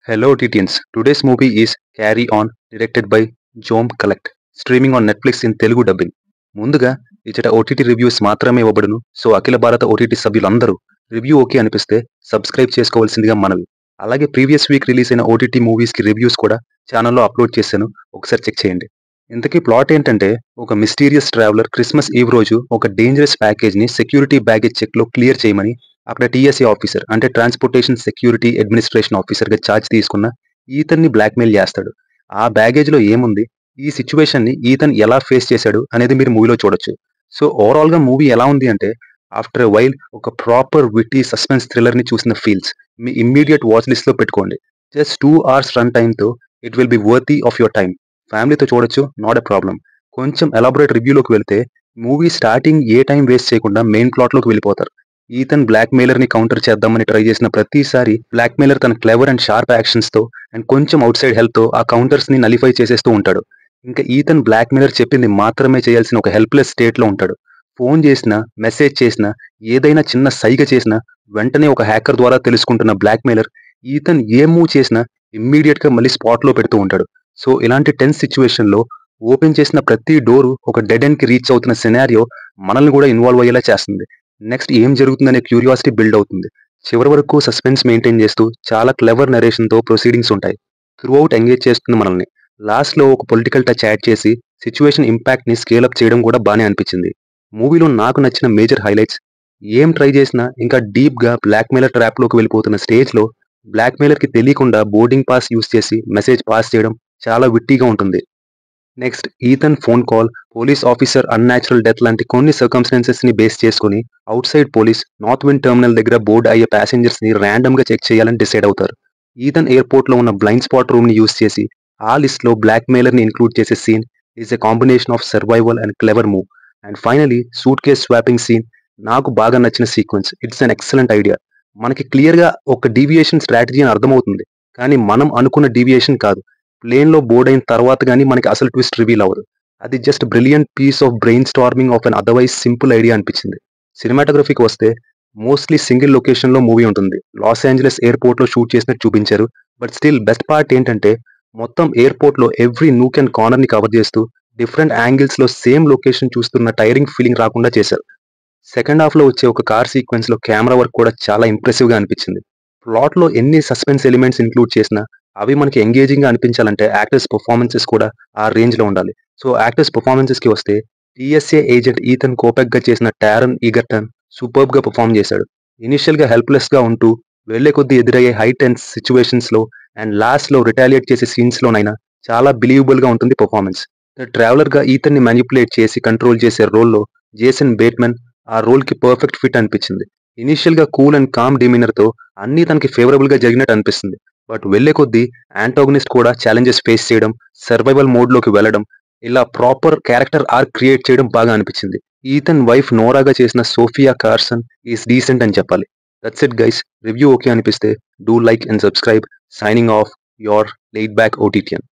Hello Titians. Today's movie is Carry On, directed by Jom Collect, streaming on Netflix in Telugu dubbing. ముందుగా ఇచ్చట OTT reviews మాత్రమే ఇవ్వబడును. So అఖిల భారత OTT సభ్యులందరూ review okay అనిపిస్తే subscribe చేసుకోవాల్సిందిగా మనవి. అలాగే ప్రీవియస్ వీక్ రిలీజ్ అయిన ఓటీటీ మూవీస్ కి రివ్యూస్ కూడా ఛానల్లో అప్లోడ్ చేశాను. ఒకసారి చెక్ చేయండి. ఇంతకీ ప్లాట్ ఏంటంటే ఒక మిస్టీరియస్ ట్రావెలర్ క్రిస్మస్ ఈవ్ రోజు ఒక డేంజరస్ ప్యాకేజ్ ని సెక్యూరిటీ బ్యాగేజ్ చెక్ లో క్లియర్ చేయమని అక్కడ టీఎస్ఏ ఆఫీసర్ అంటే ట్రాన్స్పోర్టేషన్ సెక్యూరిటీ అడ్మినిస్ట్రేషన్ ఆఫీసర్ గా ఛార్జ్ తీసుకున్న ఈతన్ని బ్లాక్మెయిల్ చేస్తాడు. ఆ బ్యాగేజ్ లో ఏముంది, ఈ సిచ్యువేషన్ ని ఈతన్ ఎలా ఫేస్ చేశాడు అనేది మీరు మూవీలో చూడొచ్చు. సో ఓవరాల్ గా మూవీ ఎలా ఉంది అంటే ఆఫ్టర్ వైల్ ఒక ప్రాపర్ విటీ సస్పెన్స్ థ్రిల్లర్ ని చూసిన ఫీల్స్ మీ ఇమ్మీడియట్ వాచ్ లిస్ట్ లో పెట్టుకోండి. జస్ట్ 2 hours రన్ టైమ్ తో it will be worthy of your time. ఫ్యామిలీతో చూడొచ్చు, నాట్ ఎ ప్రాబ్లం. కొంచెం ఎలాబొరేట్ రివ్యూలోకి వెళ్తే మూవీ స్టార్టింగ్ ఏ టైం వేస్ట్ చేయకుండా మెయిన్ ప్లాట్ లోకి వెళ్ళిపోతారు. ఈతన్ బ్లాక్ మెయిలర్ ని కౌంటర్ చేద్దామని ట్రై చేసిన ప్రతిసారి బ్లాక్ మెయిలర్ తన క్లెవర్ అండ్ షార్ప్ యాక్షన్స్ తో అండ్ కొంచెం అవుట్ సైడ్ హెల్ప్ తో ఆ కౌంటర్స్ ని నలిఫై చేసేస్తూ ఉంటాడు. ఇంకా ఈతన్ బ్లాక్ మెయిలర్ చెప్పింది మాత్రమే చేయాల్సిన ఒక హెల్ప్లెస్ స్టేట్ లో ఉంటాడు. ఫోన్ చేసినా, మెసేజ్ చేసినా, ఏదైనా చిన్న సైగ చేసినా వెంటనే ఒక హ్యాకర్ ద్వారా తెలుసుకుంటున్న బ్లాక్ మెయిలర్ ఈతన్ ఏ మూవ్ చేసినా ఇమ్మీడియట్ గా మళ్ళీ స్పాట్ లో పెడుతూ ఉంటాడు. సో ఇలాంటి టెన్స్ సిచ్యువేషన్ లో ఓపెన్ చేసిన ప్రతి డోరు ఒక డెడ్ ఎండ్ కి రీచ్ అవుతున్న సినారియో మనల్ని కూడా ఇన్వాల్వ్ అయ్యేలా చేస్తుంది. నెక్స్ట్ ఏం జరుగుతుందనే క్యూరియాసిటీ బిల్డ్ అవుతుంది. చివరి వరకు సస్పెన్స్ మెయింటైన్ చేస్తూ చాలా క్లెవర్ నరేషన్ తో ప్రొసీడింగ్స్ ఉంటాయి. త్రూ అవుట్ ఎంగేజ్ చేస్తుంది మనల్ని. లాస్ట్ లో ఒక పొలిటికల్ టచ్ యాడ్ చేసి సిచ్యువేషన్ ఇంపాక్ట్ ని స్కేల్ అప్ చేయడం కూడా బానే అనిపించింది. మూవీలో నాకు నచ్చిన మేజర్ హైలైట్స్, ఏం ట్రై చేసినా ఇంకా డీప్ గా బ్లాక్ మెయిలర్ ట్రాప్ లోకి వెళ్ళిపోతున్న స్టేజ్ లో బ్లాక్ మెయిలర్ కి తెలియకుండా బోర్డింగ్ పాస్ యూస్ చేసి మెసేజ్ పాస్ చేయడం చాలా విట్టీగా ఉంటుంది. Next Ethan phone call, police officer unnatural death లాంటి కొన్ని సర్కమ్స్టాన్సెస్ ని బేస్ చేసుకుని outside police north wind terminal దగ్గర బోర్డ్ అయ్యే ప్యాసింజర్స్ ని ర్యాండమ్ గా చెక్ చేయాలని డిసైడ్ అవుతారు. ఈతన్ ఎయిర్పోర్ట్ లో ఉన్న బ్లైండ్ స్పాట్ రూమ్ ని యూస్ చేసి ఆ లిస్ట్ లో బ్లాక్ మెయిలర్ ని ఇంక్లూడ్ చేసే scene is a combination of survival and clever move. And finally suitcase swapping scene నాకు బాగా నచ్చిన sequence. It's an excellent idea. మనకి క్లియర్ గా ఒక డీవియేషన్ స్ట్రాటజీ అని అర్థమవుతుంది, కానీ మనం అనుకున్న డీవియేషన్ కాదు. ప్లేన్ లో బోర్డ్ అయిన తర్వాత కానీ మనకి అసలు ట్విస్ట్ రివీల్ అవ్వదు. అది just brilliant piece of brainstorming of an otherwise simple idea అనిపించింది. సినిమాటోగ్రఫీకి వస్తే మోస్ట్లీ సింగిల్ లొకేషన్ లో మూవీ ఉంటుంది. లాస్ ఏంజలస్ ఎయిర్పోర్ట్ లో షూట్ చేసినట్టు చూపించారు. బట్ స్టిల్ బెస్ట్ పార్ట్ ఏంటంటే మొత్తం ఎయిర్పోర్ట్ లో ఎవ్రీ నూక్ అండ్ కార్నర్ ని కవర్ చేస్తూ డిఫరెంట్ యాంగిల్స్ లో సేమ్ లొకేషన్ చూస్తున్న టైరింగ్ ఫీలింగ్ రాకుండా చేశారు. సెకండ్ హాఫ్ లో వచ్చే ఒక కార్ సీక్వెన్స్ లో కెమెరా వర్క్ కూడా చాలా ఇంప్రెసివ్ గా అనిపించింది. ప్లాట్ లో ఎన్ని సస్పెన్స్ ఎలిమెంట్స్ ఇంక్లూడ్ చేసినా అవి మనకి ఎంగేజింగ్ గా అనిపించాలంటే యాక్టర్స్ పర్ఫార్మెన్సెస్ కూడా ఆ రేంజ్ లో ఉండాలి. సో యాక్టర్స్ పర్ఫార్మెన్సెస్ కి వస్తే టీఎస్ఏ ఏజెంట్ ఈతన్ కోపెక్ గా చేసిన టారన్ ఈగర్టన్ సూపర్బ్ గా పర్ఫార్మ్ చేశాడు. ఇనిషియల్ గా హెల్ప్లెస్ గా ఉంటూ వెళ్లే కొద్దీ ఎదురయ్యే హై టెన్స్ సిచ్యువేషన్స్ లో అండ్ లాస్ట్ లో రిటాలియేట్ చేసే సీన్స్ లోనైనా చాలా బిలీవబుల్ గా ఉంటుంది పర్ఫార్మెన్స్. ట్రావెలర్ గా ఈతన్ ని మ్యానిపులేట్ చేసి కంట్రోల్ చేసే రోల్లో జేసన్ బేట్మెన్ ఆ రోల్ కి పర్ఫెక్ట్ ఫిట్ అనిపించింది. ఇనిషియల్ గా కూల్ అండ్ కామ్ డిమినర్ తో అన్ని తనకి ఫేవరబుల్ గా జరిగినట్టు అనిపిస్తుంది. బట్ వెళ్లే కొద్దీ యాంటాగనిస్ట్ కూడా ఛాలెంజెస్ ఫేస్ చేయడం, సర్వైవల్ మోడ్ లోకి వెళ్లడం, ఇలా ప్రాపర్ క్యారెక్టర్ ఆర్క్ క్రియేట్ చేయడం బాగా అనిపించింది. ఈతన్ వైఫ్ నోరాగా చేసిన సోఫియా కార్సన్ ఈస్ డీసెంట్ అని చెప్పాలి. That's it guys. Review okay అనిపిస్తే do like and subscribe. Signing off, your laid back ఓటీటీఎన్.